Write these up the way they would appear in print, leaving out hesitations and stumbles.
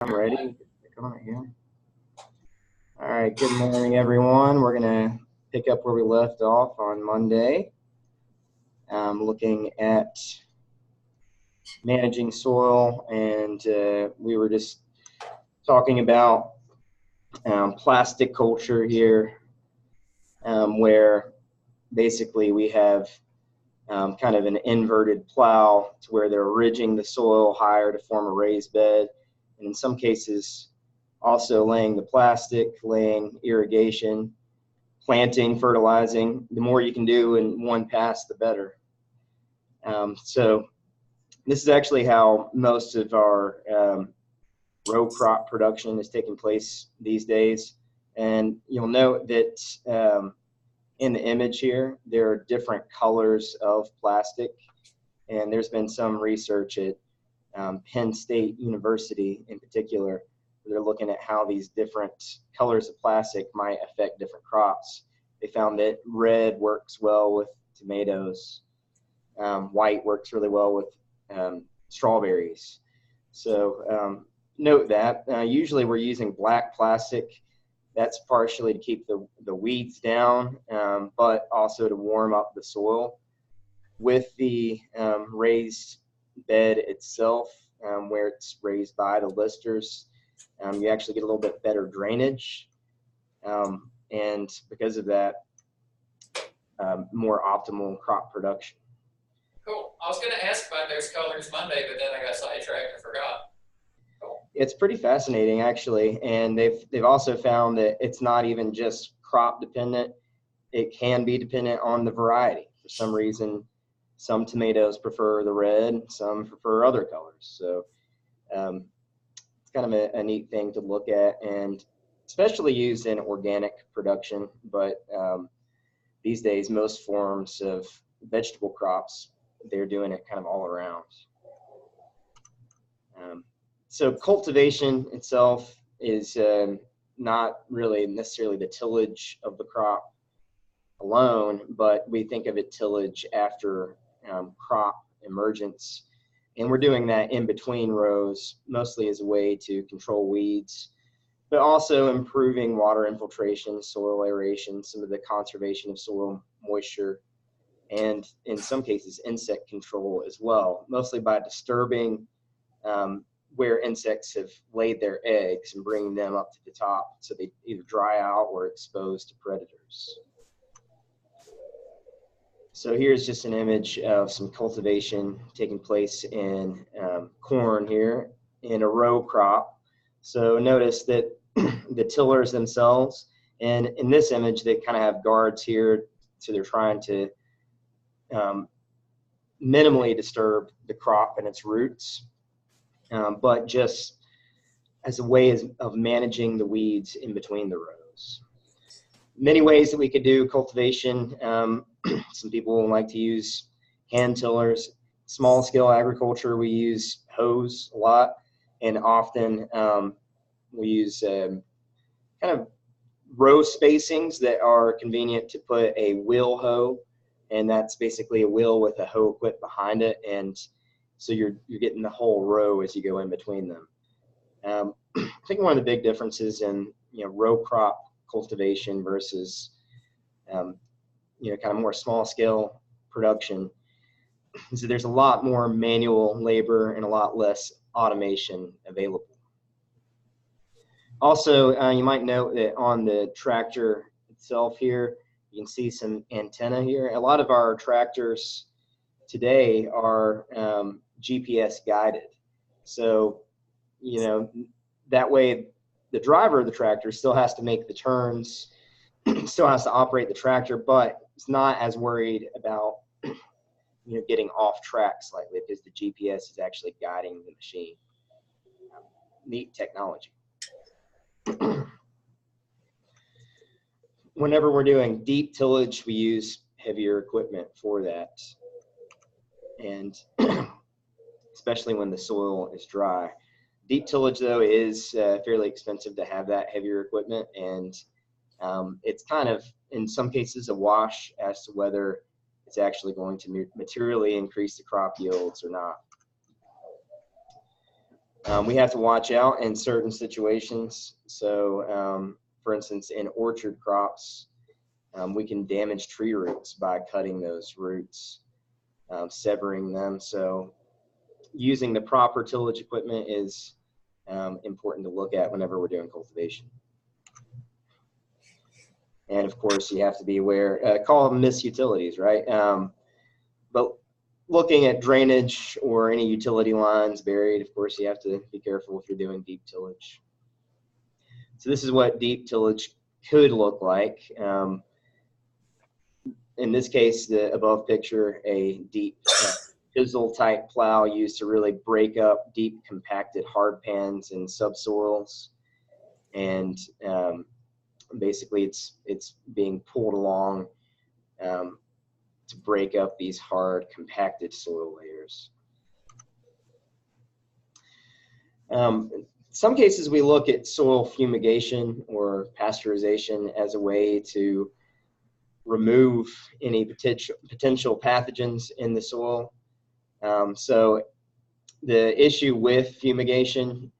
I'm ready. Click on it here. All right, good morning, everyone. We're going to pick up where we left off on Monday, looking at managing soil, and we were just talking about plastic culture here, where basically we have kind of an inverted plow to where they're ridging the soil higher to form a raised bed, and in some cases also laying the plastic, laying irrigation, planting, fertilizing. The more you can do in one pass, the better. So this is actually how most of our row crop production is taking place these days. And you'll note that in the image here, there are different colors of plastic. And there's been some research at Penn State University in particular. They're looking at how these different colors of plastic might affect different crops. They found that red works well with tomatoes. White works really well with strawberries. So note that. Usually we're using black plastic. That's partially to keep the weeds down, but also to warm up the soil. With the raised bed itself, where it's raised by the listers, you actually get a little bit better drainage, and because of that, more optimal crop production. Cool. I was going to ask about those colors Monday, but then I got sidetracked and forgot. Cool. It's pretty fascinating, actually, and they've also found that it's not even just crop dependent. It can be dependent on the variety. For some reason, some tomatoes prefer the red, some prefer other colors. So it's kind of a neat thing to look at, and especially used in organic production. But these days, most forms of vegetable crops, they're doing it kind of all around. So cultivation itself is not really necessarily the tillage of the crop alone, but we think of it tillage after crop emergence. And we're doing that in between rows, mostly as a way to control weeds, but also improving water infiltration, soil aeration, some of the conservation of soil moisture, and in some cases, insect control as well, mostly by disturbing where insects have laid their eggs and bringing them up to the top so they either dry out or exposed to predators. So here's just an image of some cultivation taking place in corn here in a row crop. So notice that the tillers themselves, and in this image, they kind of have guards here, so they're trying to minimally disturb the crop and its roots, but just as a way of managing the weeds in between the rows. Many ways that we could do cultivation. Some people like to use hand tillers. Small scale agriculture, we use hoes a lot, and often we use kind of row spacings that are convenient to put a wheel hoe, and that's basically a wheel with a hoe equipped behind it, and so you're getting the whole row as you go in between them. I think one of the big differences in row crop cultivation versus kind of more small scale production is that there's a lot more manual labor and a lot less automation available. Also, you might note that on the tractor itself here, you can see some antenna here. A lot of our tractors today are GPS guided. So, that way the driver of the tractor still has to make the turns, still has to operate the tractor, but it's not as worried about getting off track slightly because the GPS is actually guiding the machine. Neat technology. Whenever we're doing deep tillage, we use heavier equipment for that, and especially when the soil is dry. Deep tillage, though, is fairly expensive to have that heavier equipment, and it's kind of, in some cases, a wash as to whether it's actually going to materially increase the crop yields or not. We have to watch out in certain situations. So, for instance, in orchard crops, we can damage tree roots by cutting those roots, severing them. So using the proper tillage equipment is important to look at whenever we're doing cultivation. And of course, you have to be aware, call them misutilities, right? But looking at drainage or any utility lines buried, of course, you have to be careful if you're doing deep tillage. So this is what deep tillage could look like. In this case, the above picture, a deep chisel type plow used to really break up deep compacted hard pans and subsoils. And basically it's being pulled along to break up these hard compacted soil layers. In some cases we look at soil fumigation or pasteurization as a way to remove any potential pathogens in the soil. So the issue with fumigation,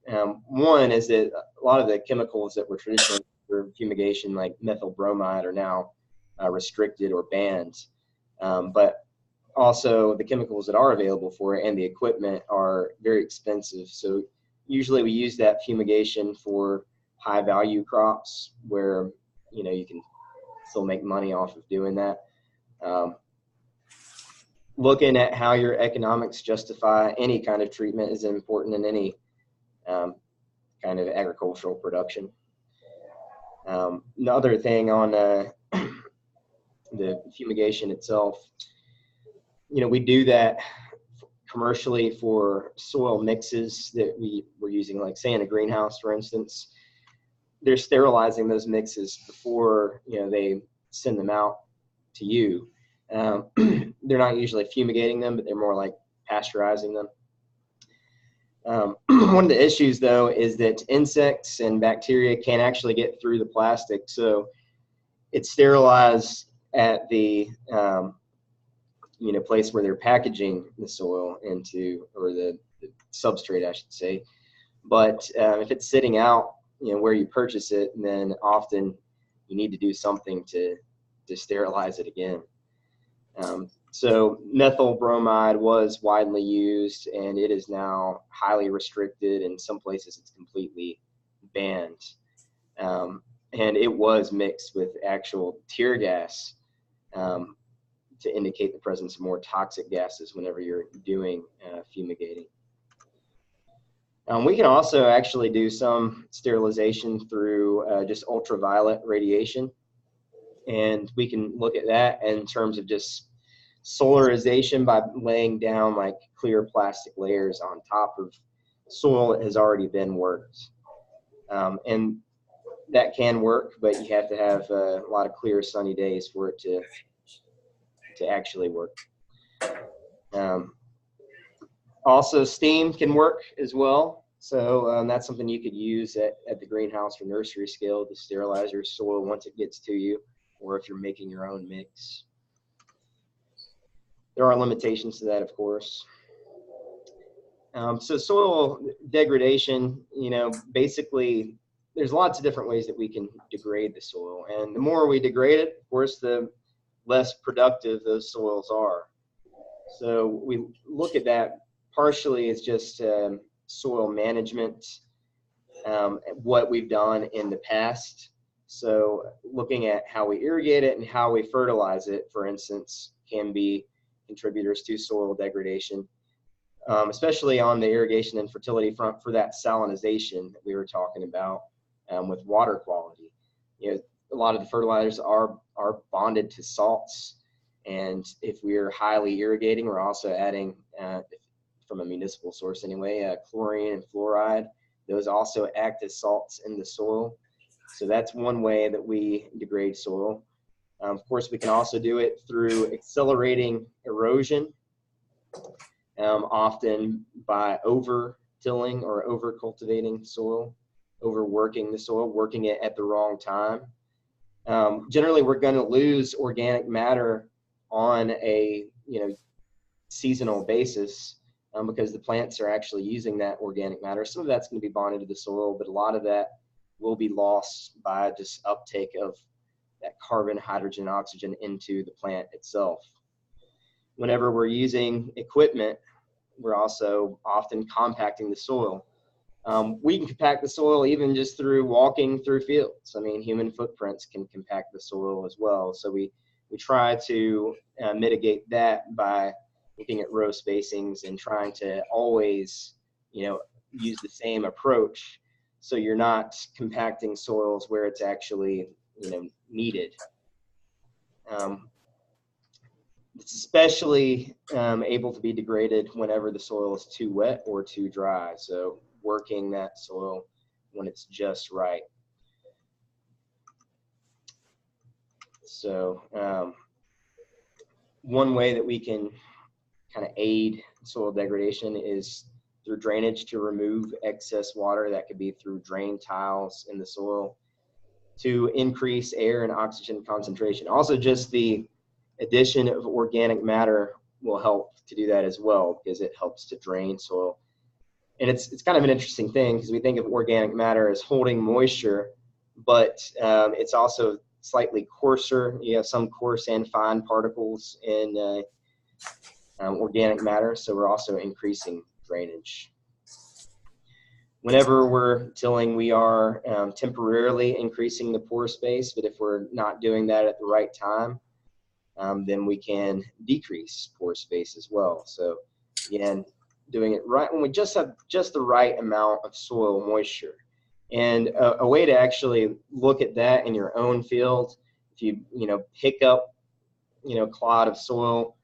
one is that a lot of the chemicals that were traditionally for fumigation, like methyl bromide, are now restricted or banned. But also the chemicals that are available for it and the equipment are very expensive. So usually we use that fumigation for high value crops where, you know, you can still make money off of doing that. Looking at how your economics justify any kind of treatment is important in any kind of agricultural production. Another thing on the fumigation itself, you know, we do that commercially for soil mixes that we're using, like say in a greenhouse, for instance. They're sterilizing those mixes before, you know, they send them out to you. They're not usually fumigating them, but they're more like pasteurizing them. One of the issues, though, is that insects and bacteria can't actually get through the plastic. So it's sterilized at the you know, place where they're packaging the soil into, or the substrate, I should say. But if it's sitting out, you know, where you purchase it, then often you need to do something to sterilize it again. So methyl bromide was widely used, and it is now highly restricted. In some places it's completely banned. And it was mixed with actual tear gas to indicate the presence of more toxic gases whenever you're doing fumigating. We can also actually do some sterilization through just ultraviolet radiation. And we can look at that in terms of just solarization by laying down like clear plastic layers on top of soil that has already been worked. And that can work, but you have to have a lot of clear sunny days for it to actually work. Also, steam can work as well. So that's something you could use at the greenhouse or nursery scale to sterilize your soil once it gets to you, or if you're making your own mix. There are limitations to that, of course. So soil degradation, you know, basically there's lots of different ways that we can degrade the soil. And the more we degrade it, of course, the less productive those soils are. So we look at that partially as just soil management, what we've done in the past. So looking at how we irrigate it and how we fertilize it, for instance, can be contributors to soil degradation, especially on the irrigation and fertility front for that salinization that we were talking about with water quality. You know, a lot of the fertilizers are bonded to salts, and if we're highly irrigating, we're also adding, from a municipal source anyway, chlorine and fluoride. Those also act as salts in the soil. So that's one way that we degrade soil. Of course, we can also do it through accelerating erosion, often by over-tilling or over-cultivating soil, overworking the soil, working it at the wrong time. Generally, we're going to lose organic matter on a seasonal basis. because the plants are actually using that organic matter. Some of that's going to be bonded to the soil, but a lot of that will be lost by just uptake of that carbon, hydrogen, oxygen into the plant itself. Whenever we're using equipment, we're also often compacting the soil. We can compact the soil even just through walking through fields. I mean, human footprints can compact the soil as well. So we try to mitigate that by looking at row spacings and trying to always, use the same approach. So you're not compacting soils where it's actually, needed. It's especially able to be degraded whenever the soil is too wet or too dry. So working that soil when it's just right. So one way that we can kind of aid soil degradation is through drainage to remove excess water. That could be through drain tiles in the soil to increase air and oxygen concentration. Also, just the addition of organic matter will help to do that as well, because it helps to drain soil. And it's kind of an interesting thing, because we think of organic matter as holding moisture, but it's also slightly coarser. You have some coarse and fine particles in organic matter, so we're also increasing drainage. Whenever we're tilling, we are temporarily increasing the pore space, but if we're not doing that at the right time, then we can decrease pore space as well. So again, doing it right when we just have just the right amount of soil moisture. And a way to actually look at that in your own field, if you pick up a clod of soil,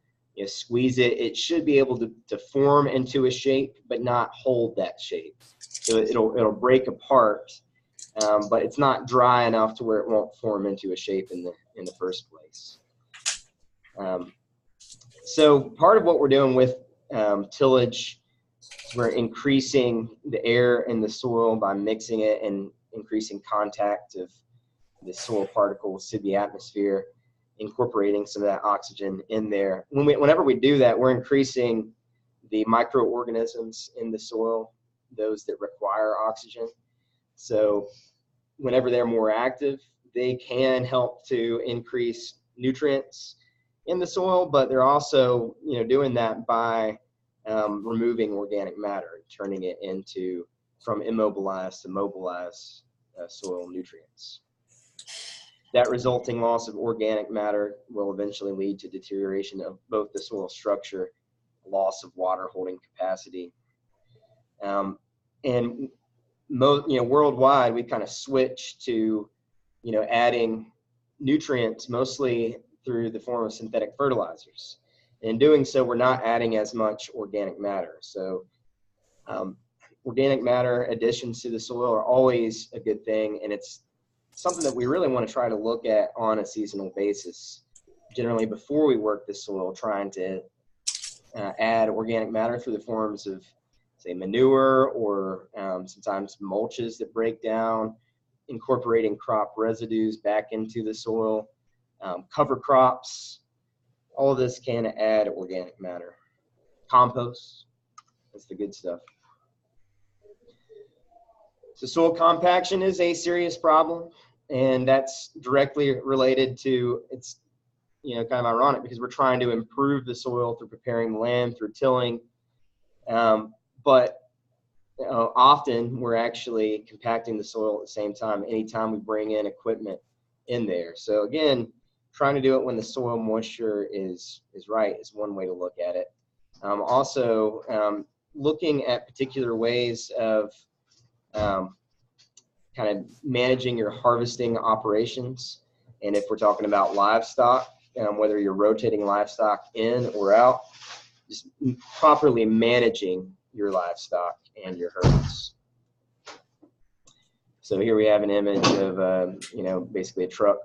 squeeze it, it should be able to form into a shape, but not hold that shape. So it'll break apart, but it's not dry enough to where it won't form into a shape in the first place. So part of what we're doing with tillage, we're increasing the air in the soil by mixing it and increasing contact of the soil particles to the atmosphere, incorporating some of that oxygen in there. Whenever we do that, we're increasing the microorganisms in the soil, those that require oxygen. So whenever they're more active, they can help to increase nutrients in the soil, but they're also doing that by removing organic matter, turning it into from immobilized to mobilized soil nutrients. That resulting loss of organic matter will eventually lead to deterioration of both the soil structure, loss of water holding capacity, and worldwide we kind of switched to adding nutrients mostly through the form of synthetic fertilizers. In doing so, we're not adding as much organic matter. So organic matter additions to the soil are always a good thing, and it's something that we really want to try to look at on a seasonal basis. Generally, before we work the soil, trying to add organic matter through the forms of, say, manure or sometimes mulches that break down, incorporating crop residues back into the soil, cover crops. All of this can add organic matter. Compost, that's the good stuff. So soil compaction is a serious problem, and that's directly related to, it's kind of ironic because we're trying to improve the soil through preparing the land, through tilling, but often we're actually compacting the soil at the same time anytime we bring in equipment in there. So again, trying to do it when the soil moisture is right is one way to look at it. Also, looking at particular ways of kind of managing your harvesting operations. And if we're talking about livestock, whether you're rotating livestock in or out, just properly managing your livestock and your herds. So here we have an image of, basically a truck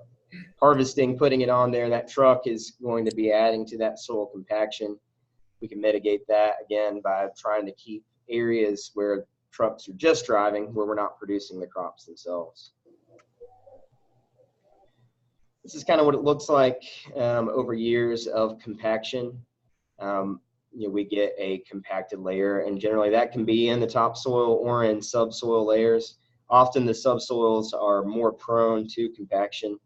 harvesting, putting it on there. That truck is going to be adding to that soil compaction. We can mitigate that, again, by trying to keep areas where trucks are just driving, where we're not producing the crops themselves. This is kind of what it looks like over years of compaction. we get a compacted layer, and generally that can be in the topsoil or in subsoil layers. Often the subsoils are more prone to compaction,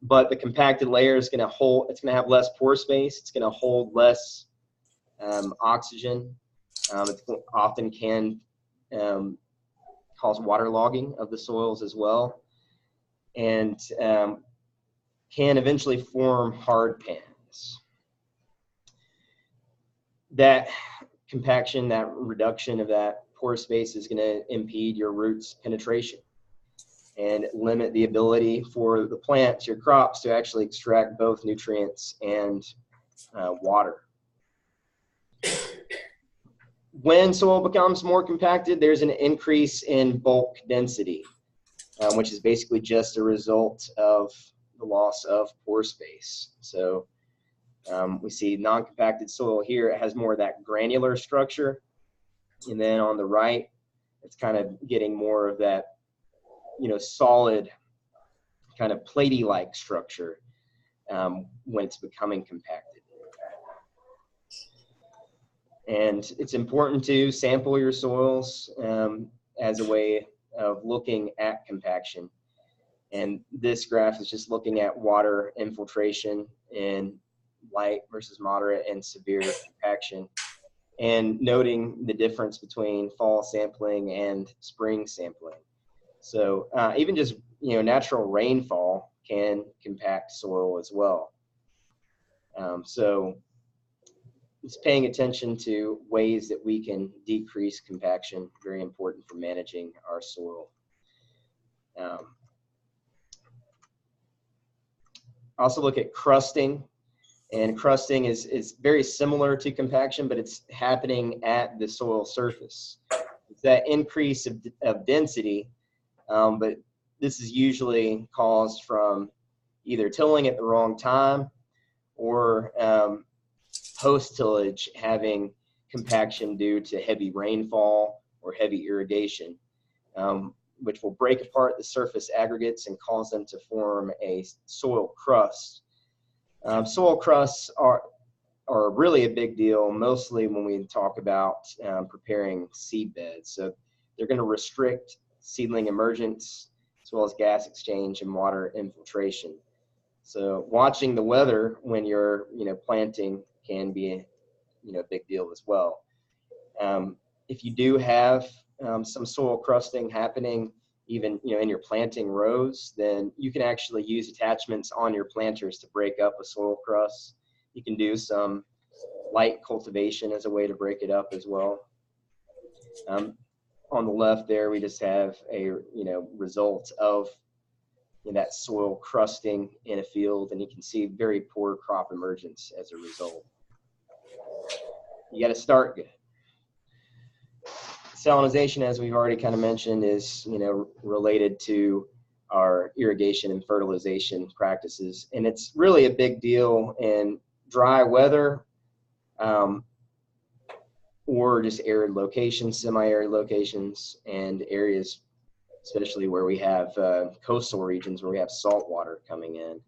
but the compacted layer is going to have less pore space. It's going to hold less oxygen. It often can cause waterlogging of the soils as well, and can eventually form hard pans. That compaction, that reduction of that pore space is going to impede your roots penetration and limit the ability for the plants, your crops, to actually extract both nutrients and water. When soil becomes more compacted, there's an increase in bulk density, which is basically just a result of the loss of pore space. So we see non-compacted soil here. It has more of that granular structure. And then on the right, it's kind of getting more of that, solid kind of platey-like structure when it's becoming compacted. And it's important to sample your soils as a way of looking at compaction. And this graph is just looking at water infiltration in light versus moderate and severe compaction, and noting the difference between fall sampling and spring sampling. So even just natural rainfall can compact soil as well. So it's paying attention to ways that we can decrease compaction, very important for managing our soil. Also look at crusting. And crusting is very similar to compaction, but it's happening at the soil surface. It's that increase of density, but this is usually caused from either tilling at the wrong time or post-tillage having compaction due to heavy rainfall or heavy irrigation, which will break apart the surface aggregates and cause them to form a soil crust. Soil crusts are really a big deal, mostly when we talk about preparing seed beds. So they're going to restrict seedling emergence as well as gas exchange and water infiltration. So watching the weather when you're planting can be a big deal as well. If you do have some soil crusting happening, even in your planting rows, then you can actually use attachments on your planters to break up a soil crust. You can do some light cultivation as a way to break it up as well. On the left there, we just have a result of that soil crusting in a field, and you can see very poor crop emergence as a result. You got to start good. Salinization, as we've already kind of mentioned, is related to our irrigation and fertilization practices, and it's really a big deal in dry weather or just arid locations, semi-arid locations, and areas especially where we have coastal regions where we have salt water coming in.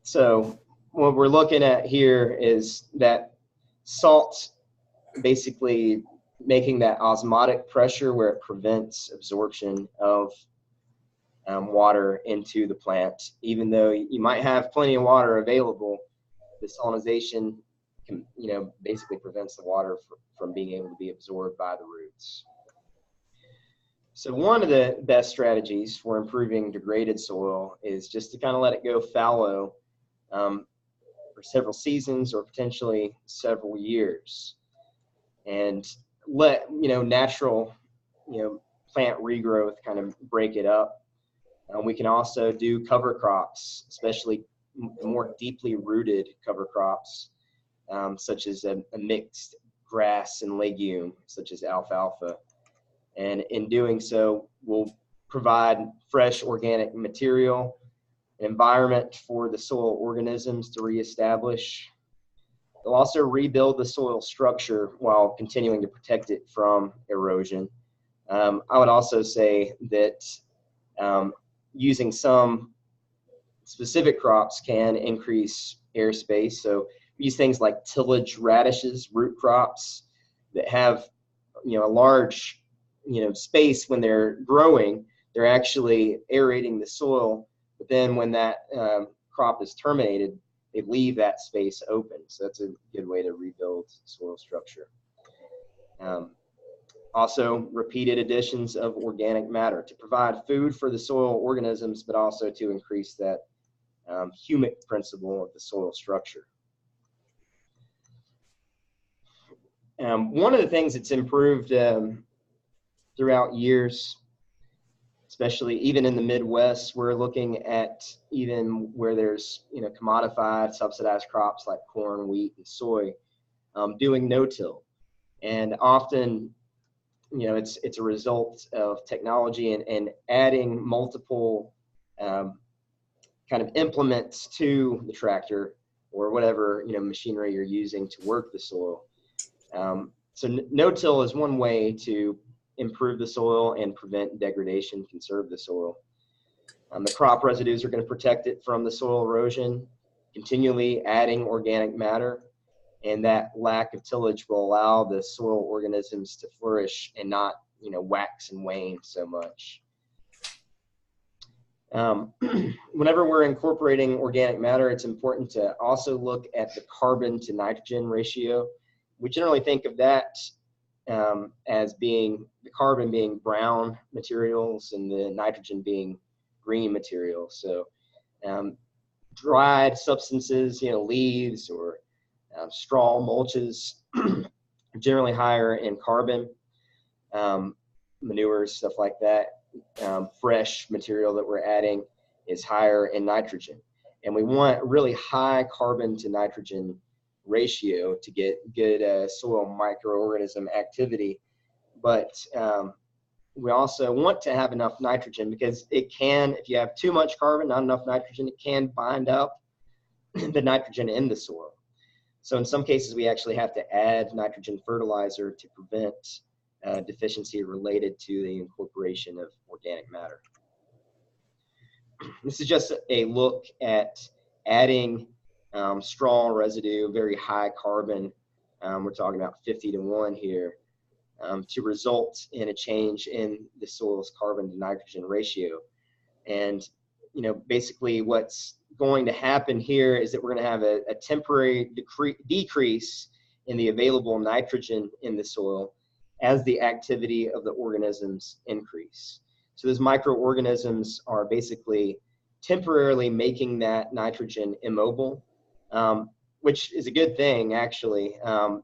So what we're looking at here is that salt basically making that osmotic pressure where it prevents absorption of water into the plant. Even though you might have plenty of water available, the salinization can, basically prevents the water from being able to be absorbed by the roots. So one of the best strategies for improving degraded soil is just to kind of let it go fallow for several seasons or potentially several years, and let natural plant regrowth kind of break it up. We can also do cover crops, especially more deeply rooted cover crops, such as a mixed grass and legume, such as alfalfa. And in doing so, we'll provide fresh organic material, an environment for the soil organisms to reestablish. They'll also rebuild the soil structure while continuing to protect it from erosion. I would also say that using some specific crops can increase airspace. So we use things like tillage radishes, root crops that have, a large, space when they're growing. They're actually aerating the soil, but then when that crop is terminated, they leave that space open. So that's a good way to rebuild soil structure. Also, repeated additions of organic matter to provide food for the soil organisms, but also to increase that humic principle of the soil structure. One of the things that's improved throughout years, especially even in the Midwest, we're looking at even where there's commodified, subsidized crops like corn, wheat, and soy, doing no-till, and often it's a result of technology and adding multiple kind of implements to the tractor or whatever machinery you're using to work the soil. So no-till is one way to improve the soil and prevent degradation, conserve the soil. The crop residues are going to protect it from the soil erosion, continually adding organic matter, and that lack of tillage will allow the soil organisms to flourish and not wax and wane so much. Whenever we're incorporating organic matter, it's important to also look at the carbon to nitrogen ratio. We generally think of that as being the carbon being brown materials and the nitrogen being green materials. So dried substances, leaves or straw mulches, generally higher in carbon, manures, stuff like that. Fresh material that we're adding is higher in nitrogen. And we want really high carbon to nitrogen ratio to get good soil microorganism activity. But we also want to have enough nitrogen because it can, if you have too much carbon, not enough nitrogen, it can bind up the nitrogen in the soil. So in some cases, we actually have to add nitrogen fertilizer to prevent deficiency related to the incorporation of organic matter. This is just a look at adding straw residue, very high carbon. We're talking about 50 to 1 here, to result in a change in the soil's carbon to nitrogen ratio. And basically what's going to happen here is that we're going to have a temporary decrease in the available nitrogen in the soil as the activity of the organisms increase. So those microorganisms are basically temporarily making that nitrogen immobile, which is a good thing actually.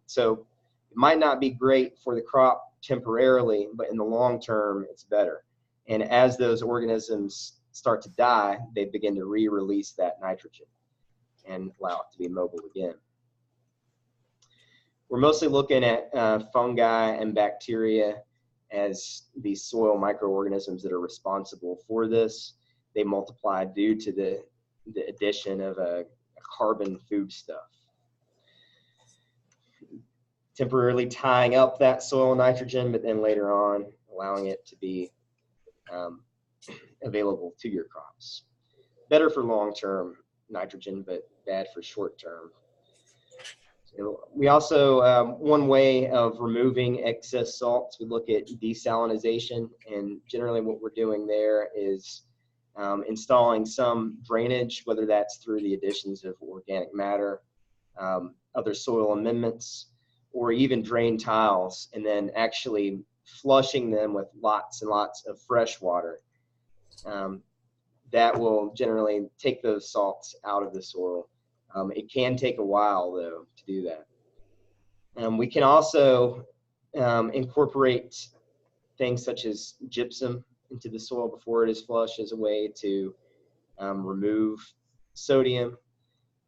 So it might not be great for the crop temporarily, but in the long term, it's better. And as those organisms start to die, they begin to re-release that nitrogen and allow it to be mobile again. We're mostly looking at fungi and bacteria as these soil microorganisms that are responsible for this. They multiply due to the addition of a carbon foodstuff, temporarily tying up that soil nitrogen, but then later on allowing it to be available to your crops. Better for long-term nitrogen, but bad for short-term. We also, one way of removing excess salts, we look at desalinization, and generally what we're doing there is installing some drainage, whether that's through the additions of organic matter, other soil amendments, or even drain tiles, and then actually flushing them with lots and lots of fresh water. That will generally take those salts out of the soil. It can take a while, though, to do that. We can also incorporate things such as gypsum into the soil before it is flushed as a way to remove sodium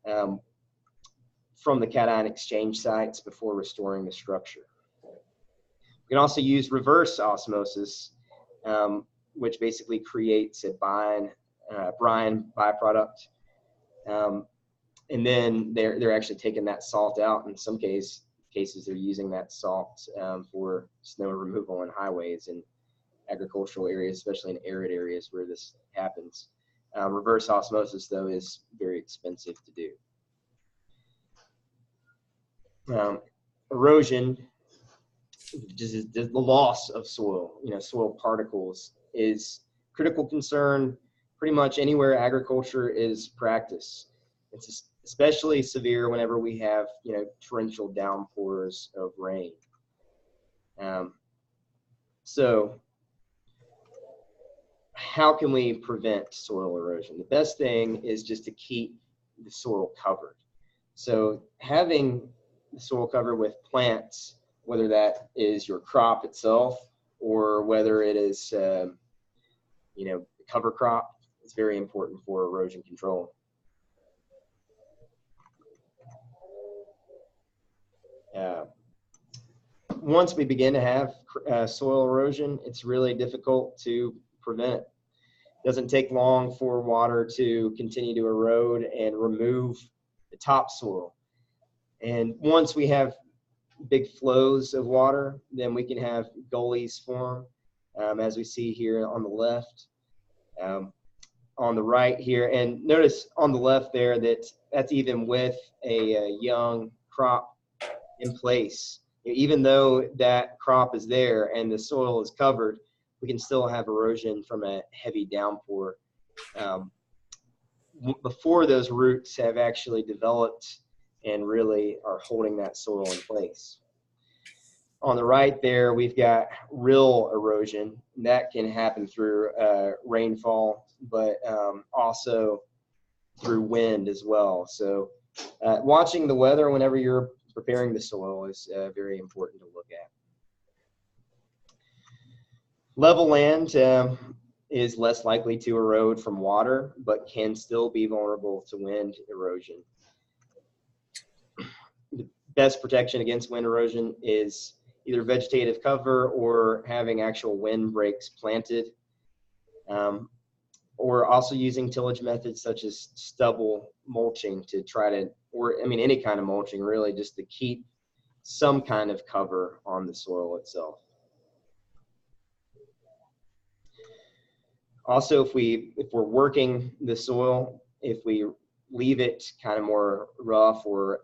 from the cation exchange sites before restoring the structure. We can also use reverse osmosis, which basically creates a brine byproduct. And then they're actually taking that salt out. In some cases, they're using that salt for snow removal on highways and agricultural areas, especially in arid areas where this happens. Reverse osmosis, though, is very expensive to do. Erosion, just the loss of soil, soil particles, is critical concern pretty much anywhere agriculture is practiced. It's especially severe whenever we have, torrential downpours of rain. So how can we prevent soil erosion? The best thing is just to keep the soil covered. So having the soil covered with plants, whether that is your crop itself or whether it is, cover crop, is very important for erosion control. Once we begin to have soil erosion, it's really difficult to prevent it. It doesn't take long for water to continue to erode and remove the topsoil. And once we have big flows of water, then we can have gullies form, as we see here on the left. On the right here, and notice on the left there that's even with a young crop in place. Even though that crop is there and the soil is covered, we can still have erosion from a heavy downpour before those roots have actually developed and really are holding that soil in place. On the right there, we've got rill erosion. That can happen through rainfall, but also through wind as well. So watching the weather whenever you're preparing the soil is very important to look at. Level land is less likely to erode from water, but can still be vulnerable to wind erosion. The best protection against wind erosion is either vegetative cover or having actual windbreaks planted, or also using tillage methods such as stubble mulching to try to, any kind of mulching really, just to keep some kind of cover on the soil itself. Also, if we're working the soil, if we leave it kind of more rough or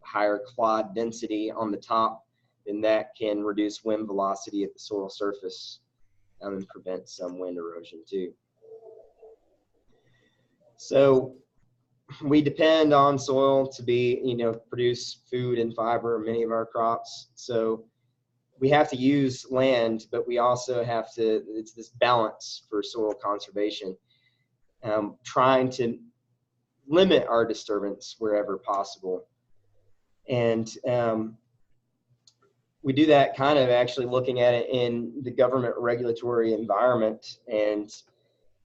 higher clod density on the top, then that can reduce wind velocity at the soil surface and prevent some wind erosion too. So we depend on soil to be, produce food and fiber, many of our crops. So we have to use land, but we also have to, it's this balance for soil conservation, trying to limit our disturbance wherever possible. And we do that kind of actually looking at it in the government regulatory environment. And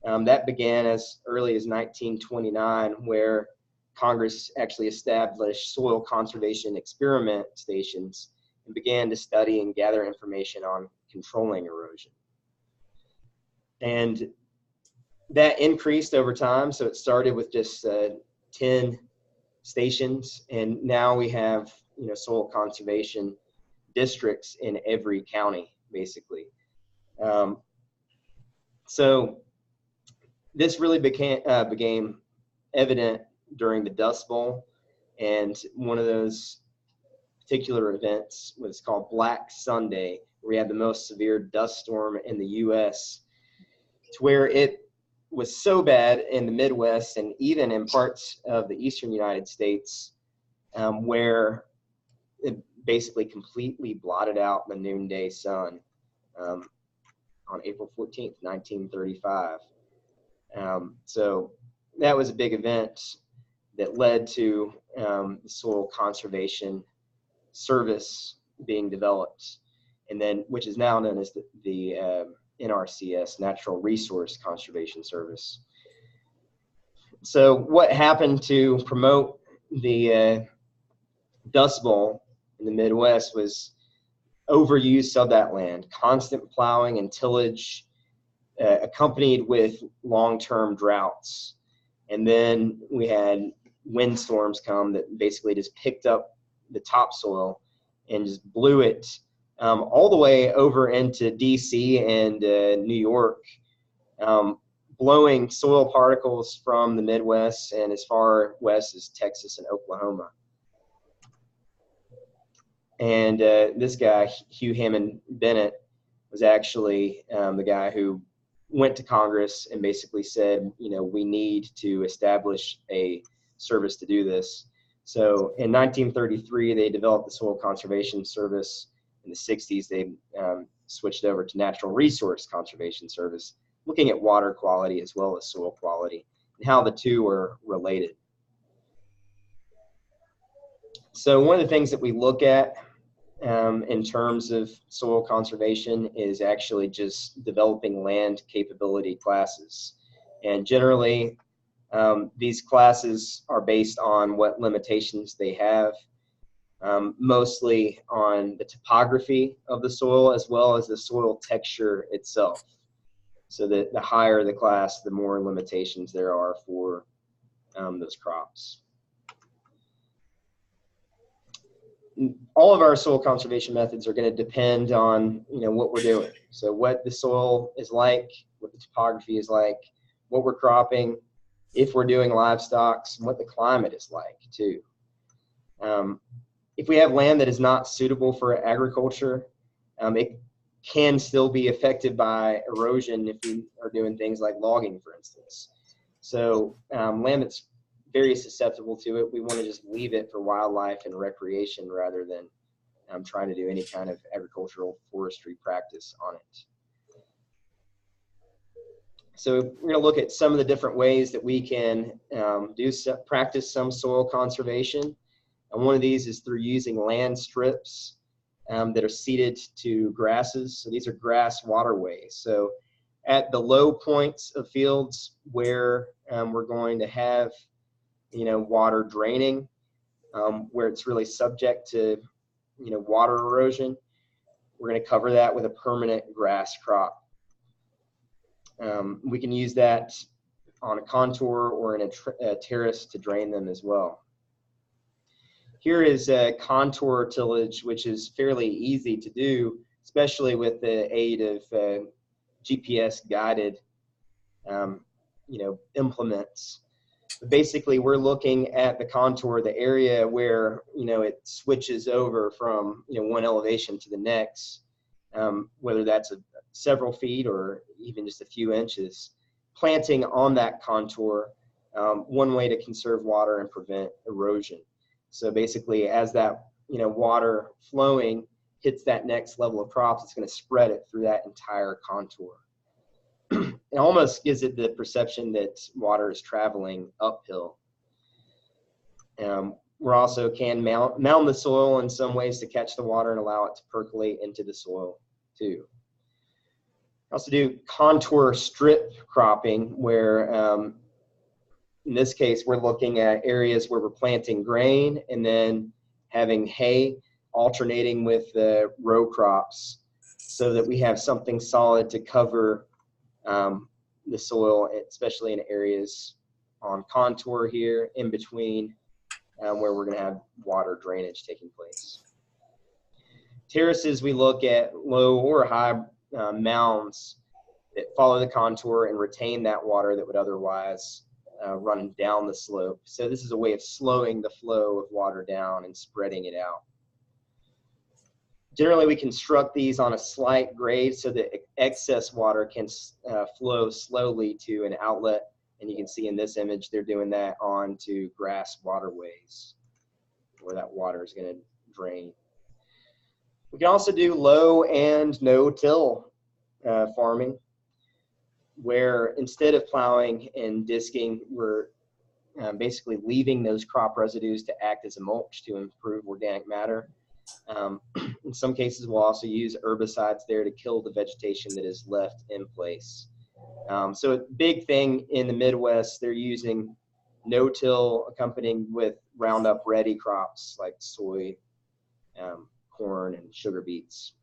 that began as early as 1929, where Congress actually established soil conservation experiment stations and began to study and gather information on controlling erosion. And that increased over time. So it started with just 10 stations, and now we have, soil conservation districts in every county, basically. So this really became evident during the Dust Bowl, and one of those particular events was called Black Sunday, where we had the most severe dust storm in the U.S., to where it was so bad in the Midwest and even in parts of the eastern United States, where it basically completely blotted out the noonday sun on April 14th, 1935. So that was a big event that led to the Soil Conservation Service being developed, and then which is now known as the NRCS, Natural Resource Conservation Service. So what happened to promote the Dust Bowl in the Midwest was overuse of that land, constant plowing and tillage, accompanied with long-term droughts. And then we had windstorms come that basically just picked up the topsoil and just blew it all the way over into DC and New York, blowing soil particles from the Midwest and as far west as Texas and Oklahoma. And this guy, Hugh Hammond Bennett, was actually the guy who went to Congress and basically said, you know, we need to establish a service to do this. So in 1933, they developed the Soil Conservation Service. In the 60s, they switched over to Natural Resource Conservation Service, looking at water quality as well as soil quality and how the two are related. So one of the things that we look at in terms of soil conservation is actually just developing land capability classes. And generally, these classes are based on what limitations they have, mostly on the topography of the soil as well as the soil texture itself. So that the higher the class, the more limitations there are for those crops. All of our soil conservation methods are going to depend on, you know, what we're doing. So what the soil is like, what the topography is like, what we're cropping, if we're doing livestock, and what the climate is like too. If we have land that is not suitable for agriculture, it can still be affected by erosion if we are doing things like logging, for instance. So land that's very susceptible to it, we want to just leave it for wildlife and recreation rather than trying to do any kind of agricultural forestry practice on it. So we're going to look at some of the different ways that we can practice some soil conservation. And one of these is through using land strips that are seeded to grasses. So these are grass waterways. So at the low points of fields where we're going to have, you know, water draining, where it's really subject to, you know, water erosion, we're going to cover that with a permanent grass crop. We can use that on a contour or in a terrace to drain them as well. Here is a contour tillage, which is fairly easy to do, especially with the aid of GPS guided, you know, implements. Basically, we're looking at the contour, the area where, you know, it switches over from, you know, one elevation to the next, whether that's several feet or even just a few inches. Planting on that contour, one way to conserve water and prevent erosion. So basically, as that, you know, water flowing hits that next level of crops, it's going to spread it through that entire contour. It almost gives it the perception that water is traveling uphill. We're also can mound the soil in some ways to catch the water and allow it to percolate into the soil too. Also do contour strip cropping, where in this case we're looking at areas where we're planting grain and then having hay alternating with the row crops so that we have something solid to cover the soil, especially in areas on contour here in between where we're going to have water drainage taking place. Terraces, we look at low or high mounds that follow the contour and retain that water that would otherwise run down the slope. So this is a way of slowing the flow of water down and spreading it out. Generally, we construct these on a slight grade so that excess water can flow slowly to an outlet. And you can see in this image, they're doing that onto grass waterways where that water is going to drain. We can also do low and no-till farming, where instead of plowing and disking, we're basically leaving those crop residues to act as a mulch to improve organic matter. In some cases, we'll also use herbicides there to kill the vegetation that is left in place. So a big thing in the Midwest, they're using no-till accompanying with Roundup ready crops like soy, corn, and sugar beets.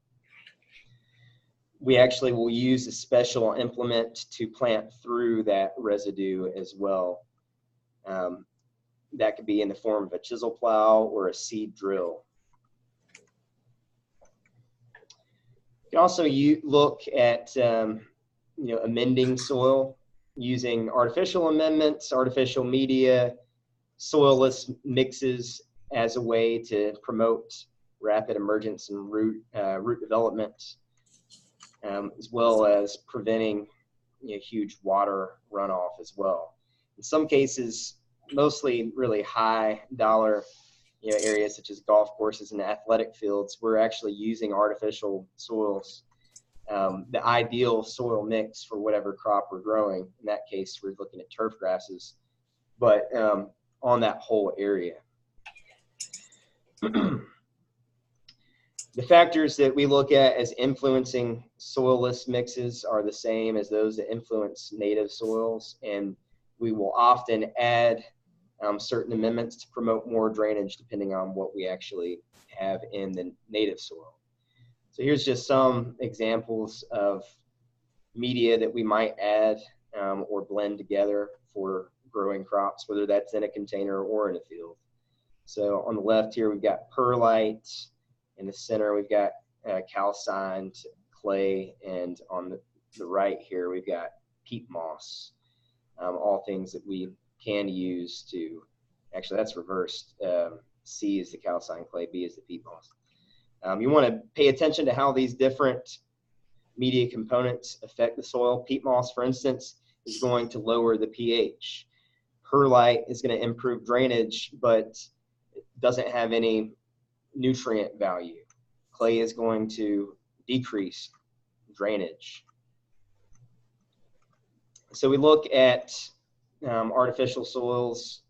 We actually will use a special implement to plant through that residue as well. That could be in the form of a chisel plow or a seed drill. You can also look at amending soil, using artificial amendments, artificial media, soilless mixes as a way to promote rapid emergence and root development, as well as preventing huge water runoff as well. In some cases, mostly really high dollar areas such as golf courses and athletic fields, we're actually using artificial soils, the ideal soil mix for whatever crop we're growing. In that case, we're looking at turf grasses, but on that whole area. The factors that we look at as influencing soilless mixes are the same as those that influence native soils, and we will often add certain amendments to promote more drainage depending on what we actually have in the native soil. So here's just some examples of media that we might add or blend together for growing crops, whether that's in a container or in a field. So on the left here, we've got perlite. In the center, we've got calcined clay. And on the right here, we've got peat moss, all things that we can use to, actually that's reversed. C is the calcined clay, B is the peat moss. You want to pay attention to how these different media components affect the soil. Peat moss, for instance, is going to lower the pH. Perlite is going to improve drainage, but it doesn't have any nutrient value. Clay is going to decrease drainage. So we look at artificial soils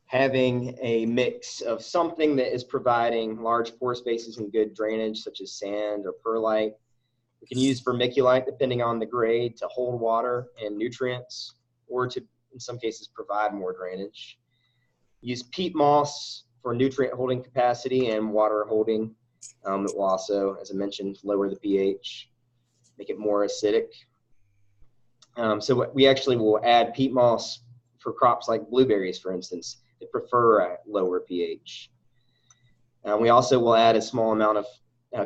having a mix of something that is providing large pore spaces and good drainage, such as sand or perlite. We can use vermiculite, depending on the grade, to hold water and nutrients, or to, in some cases, provide more drainage. Use peat moss for nutrient holding capacity and water holding. It will also, as I mentioned, lower the pH, make it more acidic. So we actually will add peat moss for crops like blueberries, for instance, that prefer a lower pH. We also will add a small amount of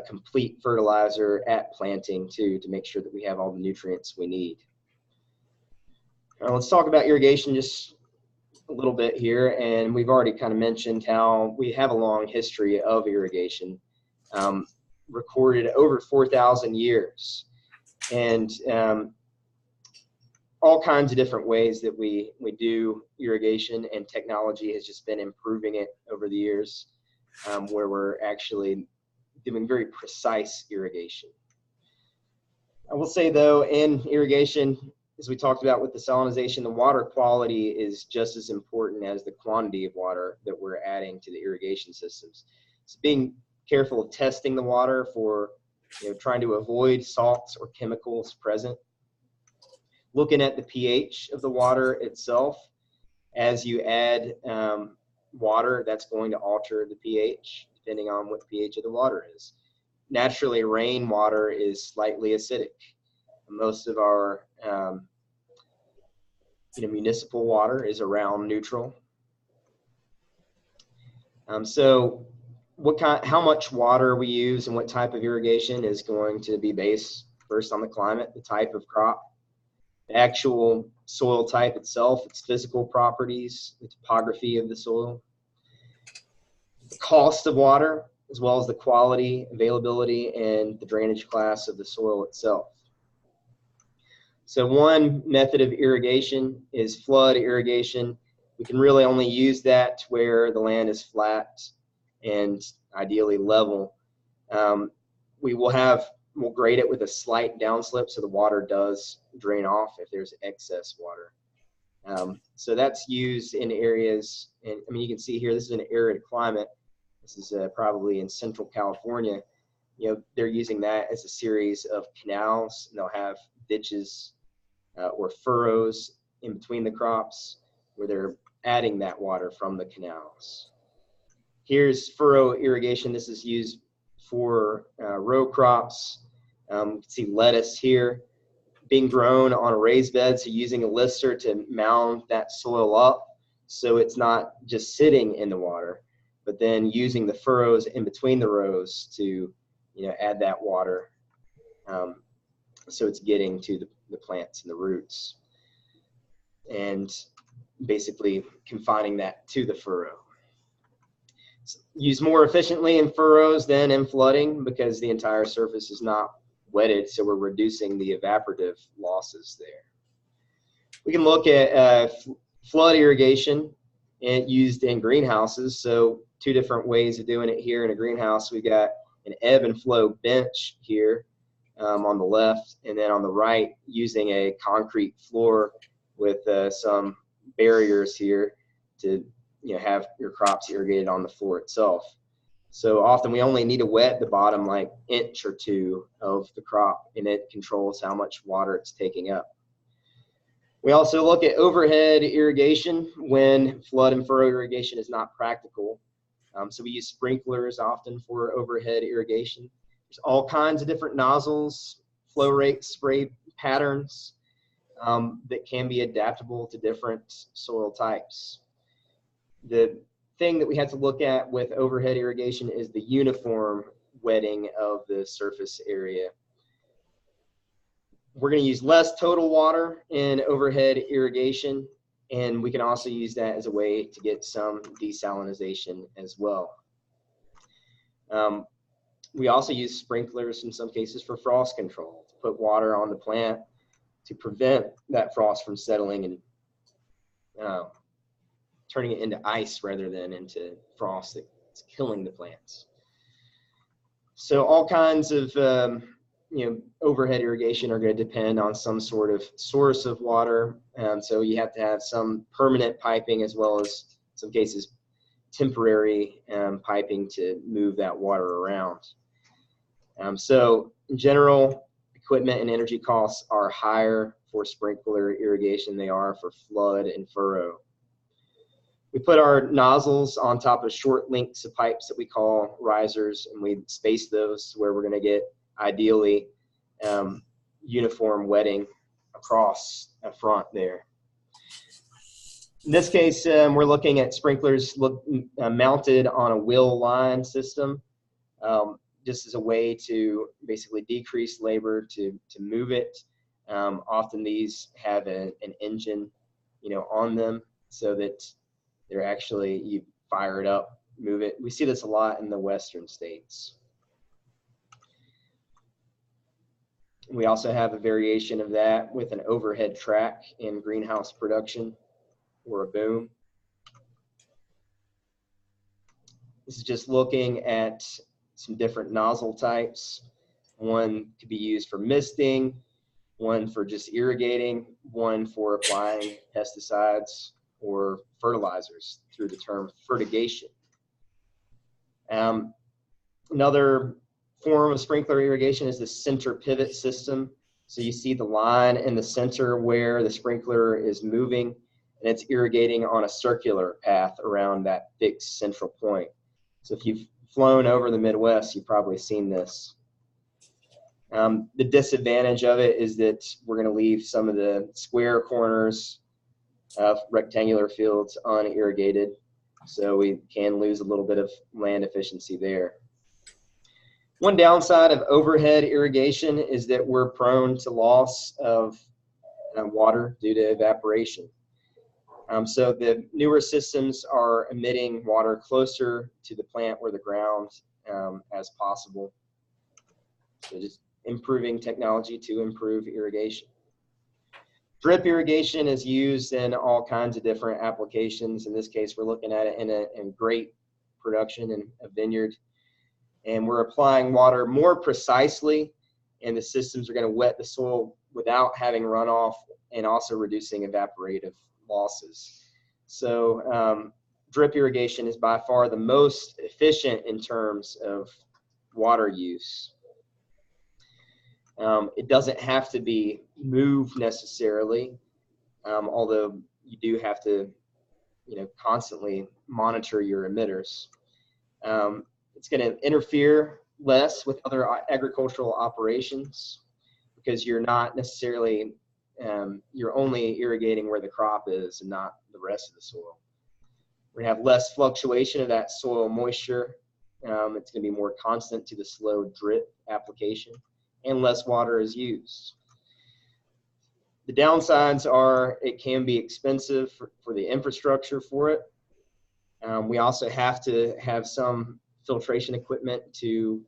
complete fertilizer at planting too, to make sure that we have all the nutrients we need. Let's talk about irrigation just a little bit here, and we've already kind of mentioned how we have a long history of irrigation, recorded over 4,000 years, and all kinds of different ways that we do irrigation, and technology has just been improving it over the years, where we're actually doing very precise irrigation. I will say though, in irrigation, as we talked about with the salinization, the water quality is just as important as the quantity of water that we're adding to the irrigation systems. So being careful of testing the water for, trying to avoid salts or chemicals present. Looking at the pH of the water itself. As you add water, that's going to alter the pH depending on what pH of the water is. Naturally, rainwater is slightly acidic. Most of our municipal water is around neutral. So how much water we use and what type of irrigation is going to be based first on the climate, the type of crop, the actual soil type itself, its physical properties, the topography of the soil, the cost of water, as well as the quality, availability, and the drainage class of the soil itself. So one method of irrigation is flood irrigation. We can really only use that where the land is flat and ideally level. We'll grade it with a slight downslip so the water does drain off if there's excess water. So that's used in areas, and I mean, you can see here, this is an arid climate. This is probably in Central California. They're using that as a series of canals, and they'll have ditches or furrows in between the crops where they're adding that water from the canals. Here's furrow irrigation. This is used for row crops. You can see lettuce here being grown on a raised bed, so using a lister to mound that soil up so it's not just sitting in the water, but then using the furrows in between the rows to add that water so it's getting to the plants and the roots. and basically confining that to the furrow. Used more efficiently in furrows than in flooding because the entire surface is not wetted, so we're reducing the evaporative losses there. We can look at flood irrigation used in greenhouses. So two different ways of doing it here in a greenhouse. We got an ebb and flow bench here on the left, and then on the right using a concrete floor with some barriers here to have your crops irrigated on the floor itself. So often we only need to wet the bottom like inch or two of the crop, and it controls how much water it's taking up. We also look at overhead irrigation when flood and furrow irrigation is not practical. So we use sprinklers often for overhead irrigation. There's all kinds of different nozzles, flow rates, spray patterns that can be adaptable to different soil types. The thing that we have to look at with overhead irrigation is the uniform wetting of the surface area. We're going to use less total water in overhead irrigation, and we can also use that as a way to get some desalinization as well. We also use sprinklers in some cases for frost control, to put water on the plant to prevent that frost from settling and turning it into ice rather than into frost that's killing the plants. So all kinds of overhead irrigation are going to depend on some sort of source of water. So you have to have some permanent piping as well as, in some cases, temporary piping to move that water around. So in general, equipment and energy costs are higher for sprinkler irrigation than they are for flood and furrow. We put our nozzles on top of short lengths of pipes that we call risers, and we space those to where we're going to get ideally uniform wetting across a front there. In this case, we're looking at sprinklers mounted on a wheel line system, just as a way to basically decrease labor to move it. Often these have an engine, on them so that they're actually, you fire it up, move it. We see this a lot in the western states. We also have a variation of that with an overhead track in greenhouse production or a boom. This is just looking at some different nozzle types. One could be used for misting, one for just irrigating, one for applying pesticides or fertilizers through the term fertigation. Another form of sprinkler irrigation is the center pivot system. So you see the line in the center where the sprinkler is moving, and it's irrigating on a circular path around that fixed central point. So if you've flown over the Midwest, you've probably seen this. The disadvantage of it is that we're going to leave some of the square corners of rectangular fields unirrigated, so we can lose a little bit of land efficiency there. One downside of overhead irrigation is that we're prone to loss of water due to evaporation. So the newer systems are emitting water closer to the plant or the ground as possible. So just improving technology to improve irrigation. Drip irrigation is used in all kinds of different applications. In this case, we're looking at it in grape production in a vineyard. And we're applying water more precisely, and the systems are going to wet the soil without having runoff and also reducing evaporative losses. So drip irrigation is by far the most efficient in terms of water use. It doesn't have to be moved necessarily, although you do have to, constantly monitor your emitters. It's going to interfere less with other agricultural operations because you're not necessarily, you're only irrigating where the crop is and not the rest of the soil. We're going to have less fluctuation of that soil moisture. It's going to be more constant to the slow drip application, and less water is used. The downsides are it can be expensive for the infrastructure for it. We also have to have some filtration equipment to,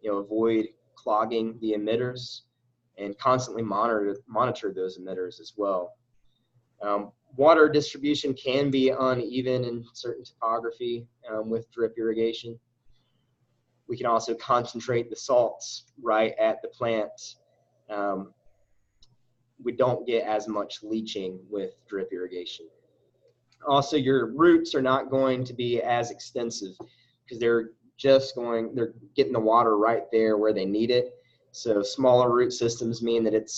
avoid clogging the emitters and constantly monitor those emitters as well. Water distribution can be uneven in certain topography with drip irrigation. We can also concentrate the salts right at the plant. We don't get as much leaching with drip irrigation. Also, your roots are not going to be as extensive because they're getting the water right there where they need it. So smaller root systems mean that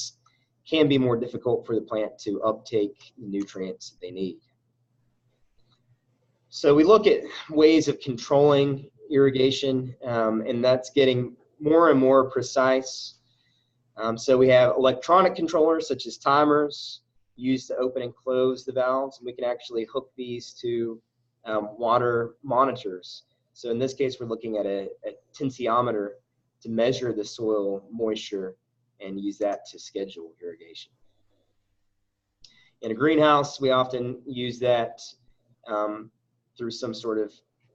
can be more difficult for the plant to uptake the nutrients that they need. So we look at ways of controlling irrigation, and that's getting more and more precise. So we have electronic controllers such as timers used to open and close the valves, and we can actually hook these to water monitors. So in this case, we're looking at a tensiometer to measure the soil moisture and use that to schedule irrigation. In a greenhouse, we often use that through some sort of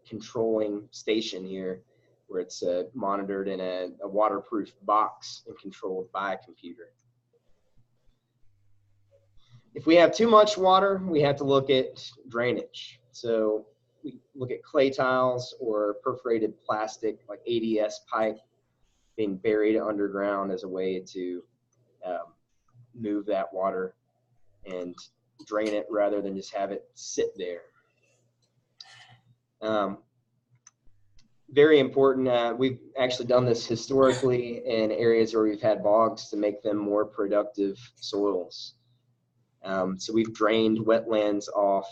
controlling station here, where it's monitored in a waterproof box and controlled by a computer. If we have too much water, we have to look at drainage. So we look at clay tiles or perforated plastic like ADS pipe being buried underground as a way to move that water and drain it rather than just have it sit there. Very important. We've actually done this historically in areas where we've had bogs to make them more productive soils. So we've drained wetlands off,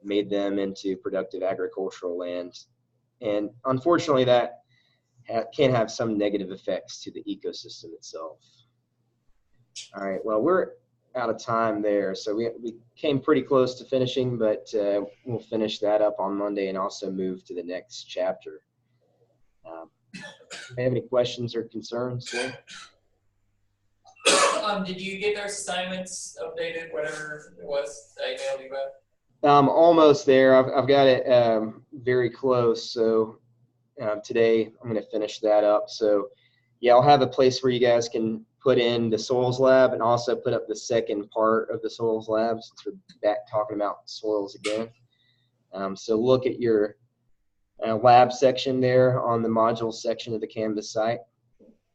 made them into productive agricultural land. And unfortunately, that can have some negative effects to the ecosystem itself. All right, well, we're out of time there. So we came pretty close to finishing, but we'll finish that up on Monday and also move to the next chapter. Do you have any questions or concerns? Yeah? Did you get those assignments updated, whatever it was I emailed you about? Almost there. I've got it very close. So today I'm going to finish that up. So yeah, I'll have a place where you guys can put in the soils lab and also put up the second part of the soils lab since we're back talking about soils again. So look at your lab section there on the module section of the Canvas site.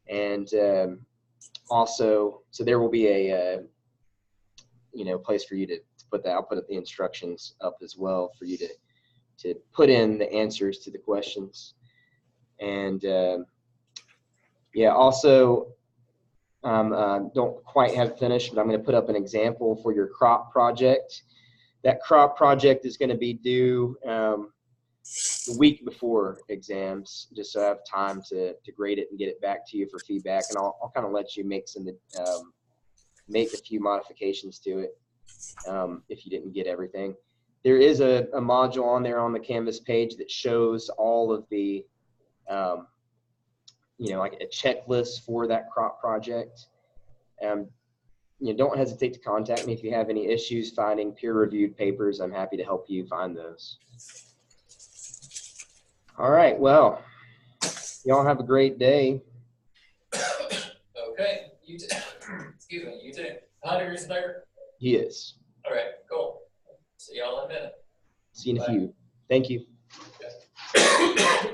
And also, so there will be a place for you to put that. I'll put up the instructions up as well for you to put in the answers to the questions. And yeah, also don't quite have finished, but I'm going to put up an example for your crop project. That crop project is going to be due the week before exams, just so I have time to grade it and get it back to you for feedback. And I'll kind of let you make make a few modifications to it if you didn't get everything. There is a module on there on the Canvas page that shows all of the like a checklist for that crop project. Don't hesitate to contact me if you have any issues finding peer-reviewed papers. I'm happy to help you find those. All right, well, y'all have a great day. Okay, you too. Excuse me, you too. Hunter is there? He is. All right, cool. See y'all in a minute. See you in a few. Thank you. Okay.